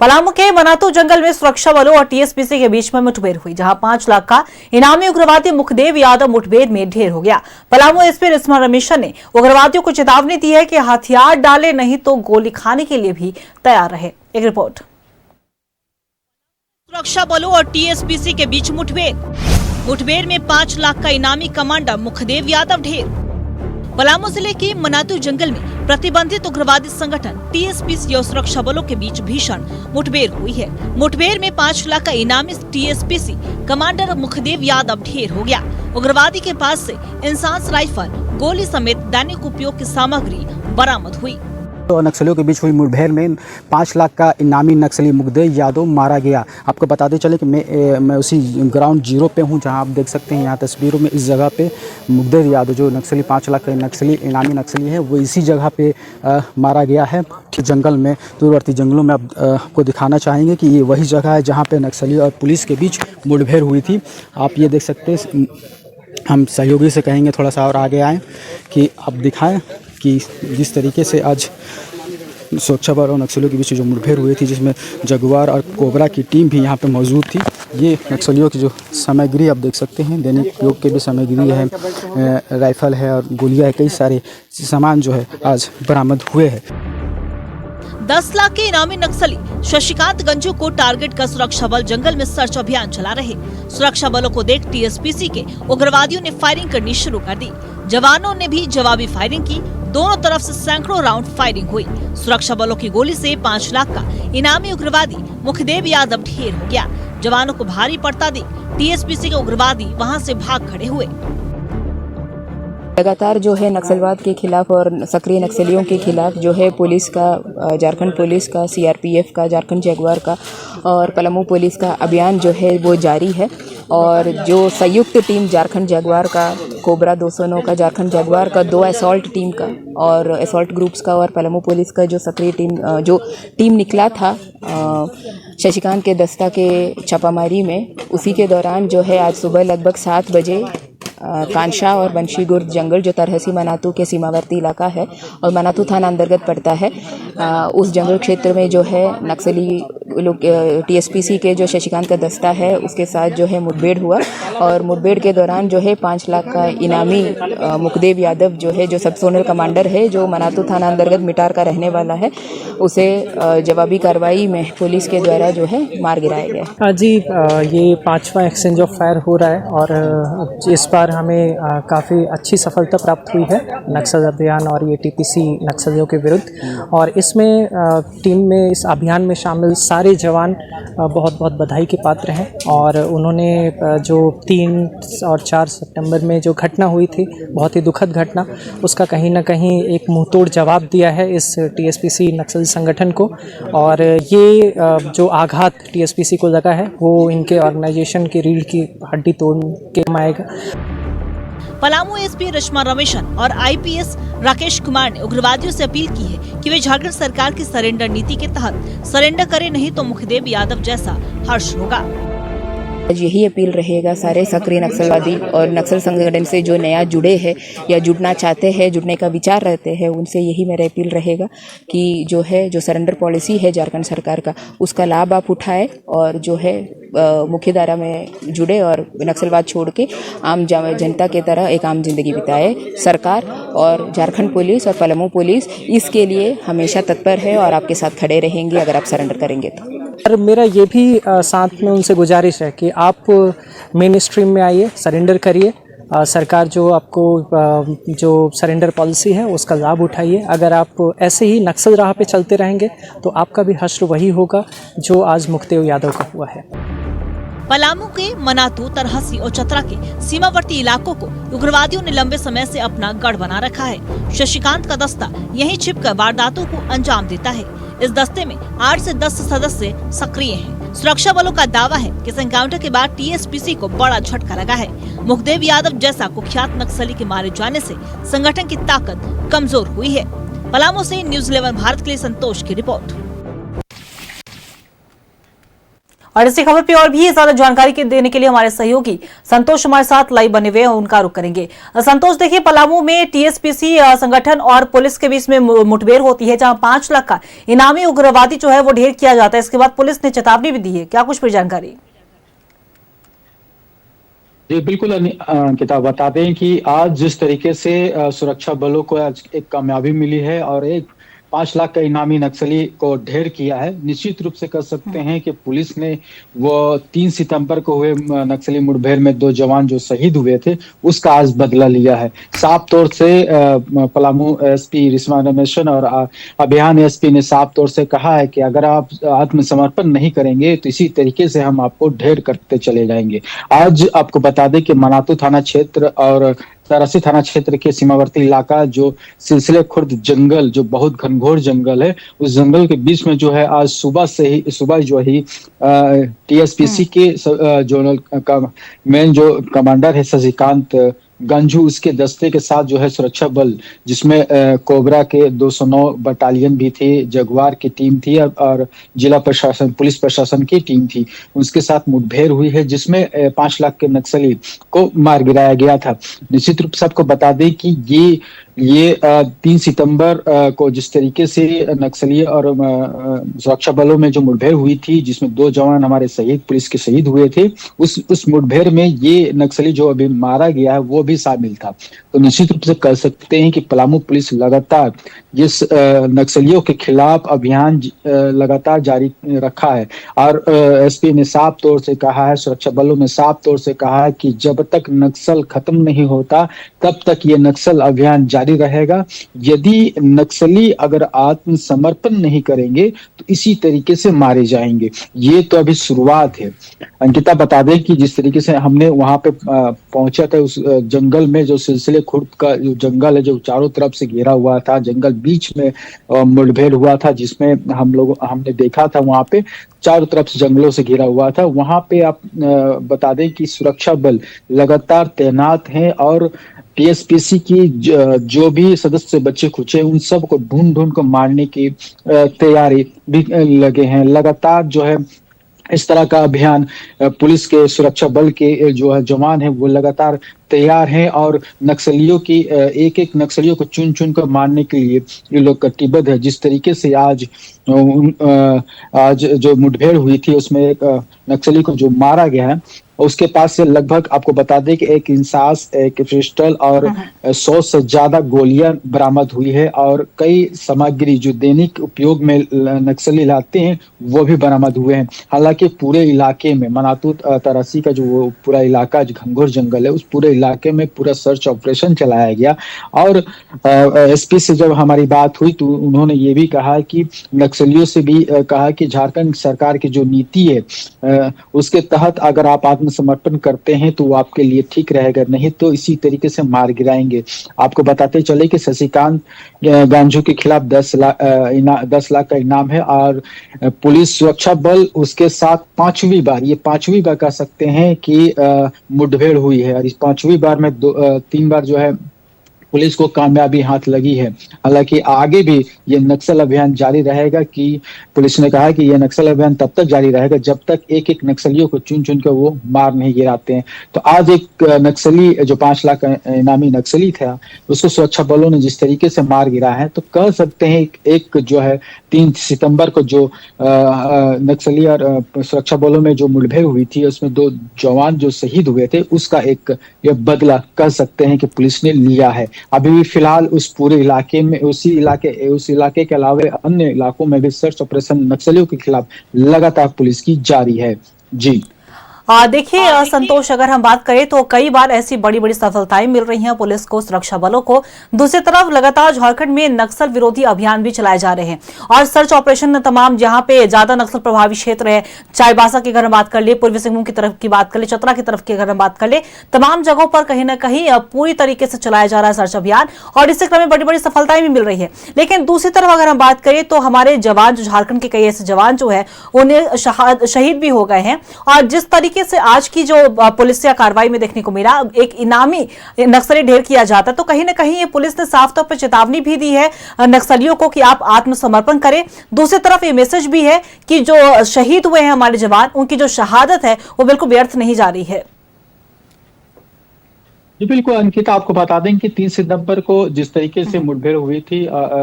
पलामू के मनातू जंगल में सुरक्षा बलों और टीएसपीसी के बीच में मुठभेड़ हुई, जहां 5 लाख का इनामी उग्रवादी मुखदेव यादव मुठभेड़ में ढेर हो गया। पलामू एसपी रिस्मा रमेशन ने उग्रवादियों को चेतावनी दी है कि हथियार डाले नहीं तो गोली खाने के लिए भी तैयार रहे। एक रिपोर्ट। सुरक्षा बलों और टीएसपीसी के बीच मुठभेड़ में 5 लाख का इनामी कमांडर मुखदेव यादव ढेर। पलामू जिले के मनातू जंगल में प्रतिबंधित उग्रवादी संगठन टीएसपीसी और सुरक्षा बलों के बीच भीषण मुठभेड़ हुई है। मुठभेड़ में 5 लाख का इनामी टीएसपीसी कमांडर मुखदेव यादव ढेर हो गया। उग्रवादी के पास से इंसास राइफल, गोली समेत दैनिक उपयोग की सामग्री बरामद हुई। तो नक्सलियों के बीच हुई मुठभेड़ में 5 लाख का इनामी नक्सली मुखदेव यादव मारा गया। आपको बताते चले कि मैं उसी ग्राउंड जीरो पे हूँ, जहाँ आप देख सकते हैं यहाँ तस्वीरों में इस जगह पे मुखदेव यादव जो नक्सली 5 लाख का नक्सली इनामी नक्सली है वो इसी जगह पे मारा गया है। जंगल में दूरवर्ती जंगलों में आपको दिखाना चाहेंगे कि ये वही जगह है जहाँ पे नक्सली और पुलिस के बीच मुठभेड़ हुई थी। आप ये देख सकते हैं। हम सहयोगी से कहेंगे थोड़ा सा और आगे आएँ कि आप दिखाएँ कि जिस तरीके से आज सुरक्षा बल और नक्सलियों के बीच जो मुठभेड़ हुई थी, जिसमें जगुआर और कोबरा की टीम भी यहाँ पे मौजूद थी। ये नक्सलियों की जो सामग्री आप देख सकते हैं, दैनिक उपयोग के भी सामग्री है, राइफल है और गोलियां है, कई सारे सामान जो है आज बरामद हुए हैं। 10 लाख के इनामी नक्सली शशिकांत गंजू को टारगेट कर सुरक्षा बल जंगल में सर्च अभियान चला रहे। सुरक्षा बलों को देख टीएसपीसी के उग्रवादियों ने फायरिंग करनी शुरू कर दी। जवानों ने भी जवाबी फायरिंग की। दोनों तरफ से सैकड़ों राउंड फायरिंग हुई। सुरक्षा बलों की गोली से 5 लाख का इनामी उग्रवादी मुखदेव यादव ढेर हो गया। जवानों को भारी पड़ता देख टीएसपीसी के उग्रवादी वहां से भाग खड़े हुए। लगातार जो है नक्सलवाद के खिलाफ और सक्रिय नक्सलियों के खिलाफ जो है पुलिस का, झारखंड पुलिस का, सीआरपीएफ का, झारखंड जगुआर का और पलामू पुलिस का अभियान जो है वो जारी है। और जो संयुक्त टीम झारखंड जगुआर का, कोबरा 209 का, झारखंड जगुआर का, 2 असॉल्ट टीम का और असॉल्ट ग्रुप्स का और पलामू पुलिस का जो सक्रिय टीम निकला था शशिकांत के दस्ता के छापामारी में, उसी के दौरान जो है आज सुबह लगभग 7 बजे कांशा और बंशीगुर्द जंगल जो तरहसी मनातू के सीमावर्ती इलाका है और मनातू थाना अंतर्गत पड़ता है, उस जंगल क्षेत्र में जो है नक्सली लोग टीएसपीसी के जो शशिकांत का दस्ता है उसके साथ जो है मुठभेड़ हुआ। और मुठभेड़ के दौरान जो है 5 लाख का इनामी मुखदेव यादव जो है, जो सब जोनल कमांडर है, जो मनातू थाना अंतर्गत मिटार का रहने वाला है, उसे जवाबी कार्रवाई में पुलिस के द्वारा जो है मार गिराया गया। जी, ये 5वां एक्सचेंज ऑफ फायर हो रहा है और इस बार हमें काफ़ी अच्छी सफलता प्राप्त हुई है नक्सल अभियान और ये टीपीसी नक्सलियों के विरुद्ध। और इसमें टीम में, इस अभियान में शामिल सारे जवान बहुत बहुत बधाई के पात्र हैं। और उन्होंने जो 3 और 4 सितंबर में जो घटना हुई थी, बहुत ही दुखद घटना, उसका कहीं ना कहीं एक मुंहतोड़ जवाब दिया है इस टीएसपीसी नक्सल संगठन को। और ये जो आघात टीएसपीसी को लगा है वो इनके ऑर्गेनाइजेशन की रीढ़ की हड्डी तोड़ के आएगा। पलामू एसपी रिस्मा रमेशन और आईपीएस राकेश कुमार ने उग्रवादियों से अपील की है कि वे झारखंड सरकार की सरेंडर नीति के तहत सरेंडर करें, नहीं तो मुखदेव यादव जैसा हर्ष होगा। यही अपील रहेगा सारे सक्रिय नक्सलवादी और नक्सल संगठन से जो नया जुड़े हैं या जुड़ना चाहते हैं, जुड़ने का विचार रहते हैं, उनसे यही मेरा अपील रहेगा कि जो सरेंडर पॉलिसी है झारखंड सरकार का, उसका लाभ आप उठाएं और जो है मुख्य धारा में जुड़े और नक्सलवाद छोड़ के आम जनता की तरह एक आम जिंदगी बिताए। सरकार और झारखंड पुलिस और पलामू पुलिस इसके लिए हमेशा तत्पर है और आपके साथ खड़े रहेंगे अगर आप सरेंडर करेंगे तो। और मेरा ये भी साथ में उनसे गुजारिश है कि आप मेन स्ट्रीम में आइए, सरेंडर करिए। सरकार जो आपको जो सरेंडर पॉलिसी है उसका लाभ उठाइए। अगर आप ऐसे ही नक्सल राह पे चलते रहेंगे तो आपका भी हश्र वही होगा जो आज मुखदेव यादव का हुआ है। पलामू के मनातू, तरहसी और चतरा के सीमावर्ती इलाकों को उग्रवादियों ने लंबे समय से अपना गढ़ बना रखा है। शशिकांत का दस्ता यहीं छिपकर वारदातों को अंजाम देता है। इस दस्ते में 8 से 10 सदस्य सक्रिय हैं। सुरक्षा बलों का दावा है कि इस एनकाउंटर के बाद टीएसपीसी को बड़ा झटका लगा है। मुखदेव यादव जैसा कुख्यात नक्सली के मारे जाने से संगठन की ताकत कमजोर हुई है। पलामू से न्यूज़ 11 भारत के लिए संतोष की रिपोर्ट। और इसी खबर पे और भी ज्यादा जानकारी देने के लिए हमारे सहयोगी संतोष हमारे साथ लाइव बने हुए हैं, उनका रुख करेंगे। संतोष, देखिए पलामू में टीएसपीसी संगठन और पुलिस के बीच में मुठभेड़ होती है, जहां 5 लाख का इनामी उग्रवादी जो है वो ढेर किया जाता है। इसके बाद पुलिस ने चेतावनी भी दी है, क्या कुछ पूरी जानकारी? जी बिल्कुल अंकिता, बता दें कि आज जिस तरीके से सुरक्षा बलों को आज एक कामयाबी मिली है और एक 5 लाख का इनामी नक्सली को ढेर किया है। निश्चित रूप से कह सकते हैं कि पुलिस ने वो 3 सितंबर को हुए नक्सली मुठभेड़ में 2 जवान जो शहीद हुए थे उसका आज बदला लिया है। साफ तौर से पलामू एसपी रिस्मा रमेशन और अभियान एसपी ने साफ तौर से कहा है कि अगर आप आत्मसमर्पण नहीं करेंगे तो इसी तरीके से हम आपको ढेर करते चले जाएंगे। आज आपको बता दें कि मनातू थाना क्षेत्र और तरासी थाना क्षेत्र के सीमावर्ती इलाका जो सिलसिले खुर्द जंगल, जो बहुत घनघोर जंगल है, उस जंगल के बीच में जो है आज सुबह जो ही टीएसपीसी के जोनल का मेन जो कमांडर है शशिकांत गंजू, उसके दस्ते के साथ जो है सुरक्षा बल, जिसमें कोबरा के 209 बटालियन भी थे, जगुआर की टीम थी और जिला प्रशासन पुलिस प्रशासन की टीम थी, उसके साथ मुठभेड़ हुई है जिसमें 5 लाख के नक्सली को मार गिराया गया था। निश्चित रूप से आपको बता दें कि ये 3 सितंबर को जिस तरीके से नक्सली और सुरक्षा बलों में जो मुठभेड़ हुई थी जिसमें 2 जवान हमारे शहीद पुलिस के शहीद हुए थे, उस मुठभेड़ में ये नक्सली जो अभी मारा गया है वो भी शामिल था। तो निश्चित रूप से कह सकते हैं कि पलामू पुलिस लगातार जिस नक्सलियों के खिलाफ अभियान लगातार जारी रखा है और एसपी ने साफ तौर से कहा है, सुरक्षा बलों ने साफ तौर से कहा है कि जब तक नक्सल खत्म नहीं होता तब तक ये नक्सल अभियान जारी रहेगा। यदि नक्सली अगर आत्मसमर्पण नहीं करेंगे तो इसी तरीके से मारे जाएंगे। ये तो अभी शुरुआत है। अंकिता, बता दें कि जिस तरीके से हमने वहां पे पहुंचा था उस जंगल में, जो सिलसिले खुर्द का जो जंगल है जो चारों तरफ से घेरा हुआ था, जंगल बीच में मुठभेड़ हुआ था जिसमें हमने देखा था वहां पे चारों तरफ से जंगलों से घिरा हुआ था। वहां पे आप बता दें कि सुरक्षा बल लगातार तैनात हैं और टीएसपीसी की जो भी सदस्य बच्चे खुचे उन सब को ढूंढ को मारने की तैयारी भी लगे हैं। लगातार जो है इस तरह का अभियान पुलिस के सुरक्षा बल के जो है जवान है वो लगातार तैयार हैं और नक्सलियों की एक नक्सलियों को चुन कर मारने के लिए ये लोग कटिबद्ध है। जिस तरीके से आज जो मुठभेड़ हुई थी उसमें एक नक्सली को जो मारा गया है उसके पास से लगभग आपको बता दें कि एक इंसास, एक पिस्टल और 100 से ज्यादा गोलियां बरामद हुई है और कई सामग्री जो दैनिक उपयोग में नक्सली लाते हैं वो भी बरामद हुए हैं। हालांकि पूरे इलाके में मनातू तरासी का जो पूरा इलाका जो घनघोर जंगल है उस पूरे इलाके में पूरा सर्च ऑपरेशन चलाया गया और एसपी से जब हमारी बात हुई तो उन्होंने ये भी कहा कि नक्सलियों से भी कहा कि झारखंड सरकार की जो नीति है उसके तहत अगर आप आत्मसमर्पण करते हैं तो वो आपके लिए ठीक रहेगा, नहीं तो इसी तरीके से मार गिराएंगे। आपको बताते चले कि शशिकांत गांजू के खिलाफ 10 लाख का इनाम है और पुलिस सुरक्षा बल उसके साथ 5वीं बार कह सकते हैं कि मुठभेड़ हुई है और इस 5वीं बार में 3 बार जो है पुलिस को कामयाबी हाथ लगी है। हालांकि आगे भी ये नक्सल अभियान जारी रहेगा कि पुलिस ने कहा कि ये नक्सल अभियान तब तक जारी रहेगा जब तक एक नक्सलियों को चुन कर वो मार नहीं गिराते हैं। तो आज एक नक्सली जो 5 लाख इनामी नक्सली था उसको सुरक्षा बलों ने जिस तरीके से मार गिरा है तो कह सकते हैं एक जो है 3 सितंबर को जो नक्सली और सुरक्षा बलों में जो मुठभेड़ हुई थी उसमें 2 जवान जो शहीद हुए थे उसका एक ये बदला कह सकते हैं कि पुलिस ने लिया है। अभी भी फिलहाल उस पूरे इलाके में उस इलाके के अलावा अन्य इलाकों में भी सर्च ऑपरेशन नक्सलियों के खिलाफ लगातार पुलिस की जारी है। जी देखिए संतोष, अगर हम बात करें तो कई बार ऐसी बड़ी बड़ी सफलताएं मिल रही हैं पुलिस को, सुरक्षा बलों को। दूसरी तरफ लगातार झारखंड में नक्सल विरोधी अभियान भी चलाए जा रहे हैं और सर्च ऑपरेशन तमाम जहां पे ज्यादा नक्सल प्रभावित क्षेत्र है, चाईबासा की अगर हम बात कर ले, पूर्वी सिंहभूम की तरफ की बात कर ले, चतरा की तरफ की अगर हम बात कर ले, तमाम जगहों पर कहीं ना कहीं पूरी तरीके से चलाया जा रहा है सर्च अभियान और इसी क्रम में बड़ी बड़ी सफलताएं भी मिल रही है। लेकिन दूसरी तरफ अगर हम बात करें तो हमारे जवान जो झारखंड के कई ऐसे जवान जो है उन्हें शहीद भी हो गए हैं और जिस तरीके तरीके से आज की जो पुलिस या कार्रवाई में देखने को मिला, एक इनामी नक्सली ढेर किया जाता है, तो कहीं ना कहीं ये पुलिस ने साफ तौर पर चेतावनी भी दी है नक्सलियों को कि आप आत्मसमर्पण करें। दूसरी तरफ ये मैसेज भी है कि जो शहीद हुए हैं हमारे जवान, उनकी जो शहादत है वो बिल्कुल व्यर्थ नहीं जा रही है। जी बिल्कुल अंकिता, आपको बता दें कि 3 सितंबर को जिस तरीके से मुठभेड़ हुई थी,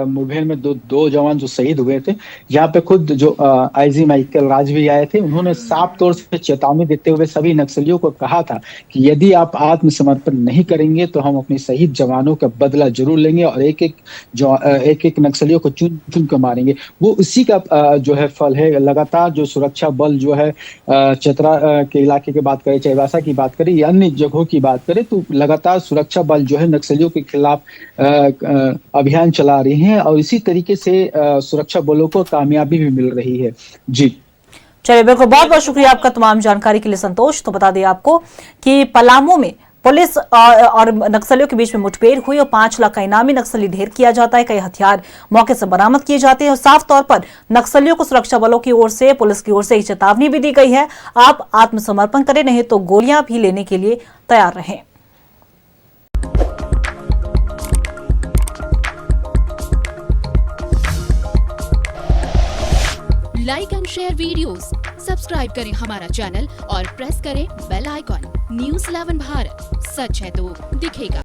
मुठभेड़ में दो जवान जो शहीद हुए थे, यहाँ पे खुद जो आईजी माइकल राज भी आए थे, उन्होंने साफ तौर से चेतावनी देते हुए सभी नक्सलियों को कहा था कि यदि आप आत्मसमर्पण नहीं करेंगे तो हम अपने शहीद जवानों का बदला जरूर लेंगे और एक एक नक्सलियों को चुन चुन कर मारेंगे। वो उसी का जो है फल है। लगातार जो सुरक्षा बल जो है चतरा के इलाके की बात करें, चाईबासा की बात करें या अन्य जगहों की बात करें, तो लगातार सुरक्षा बल जो है नक्सलियों के खिलाफ अभियान चला रहे हैं और इसी तरीके से सुरक्षा बलों को कामयाबी भी मिल रही है। जी चलिए, बिल्कुल, बहुत बहुत शुक्रिया आपका तमाम जानकारी के लिए संतोष। तो बता दें आपको कि पलामू में पुलिस और नक्सलियों के बीच में मुठभेड़ हुई और 5 लाख का इनामी नक्सली ढेर किया जाता है। कई हथियार मौके से बरामद किए जाते हैं और साफ तौर पर नक्सलियों को सुरक्षा बलों की ओर से, पुलिस की ओर से एक चेतावनी भी दी गई है, आप आत्मसमर्पण करें, नहीं तो गोलियां भी लेने के लिए तैयार रहें। Like and share videos, subscribe करें हमारा चैनल और प्रेस करें बेल आइकॉन। न्यूज़ 11 भारत, सच है तो दिखेगा।